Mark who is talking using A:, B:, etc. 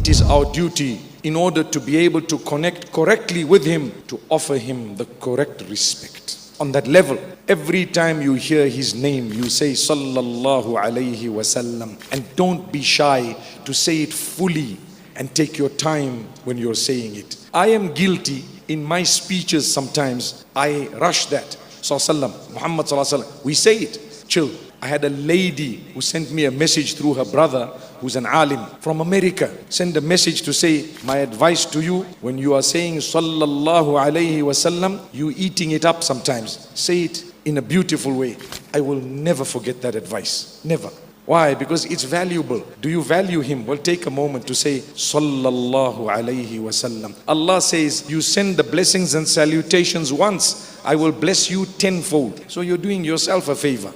A: it is our duty, in order to be able to connect correctly with him, to offer him the correct respect. On that level, every time you hear his name, you say Sallallahu Alaihi Wasallam, and don't be shy to say it fully, and take your time when you're saying it. I am guilty in my speeches sometimes. I rush that. Sallallahu Muhammad Sallallahu Alaihi Wasallam. We say it. Chill. I had a lady who sent me a message through her brother, who's an alim from America. Send a message to say, my advice to you, when you are saying Sallallahu Alaihi Wasallam, you eating it up sometimes. Say it in a beautiful way. I will never forget that advice. Never. Why? Because it's valuable. Do you value him? Well, take a moment to say Sallallahu Alaihi Wasallam. Allah says, you send the blessings and salutations once, I will bless you tenfold. So you're doing yourself a favor.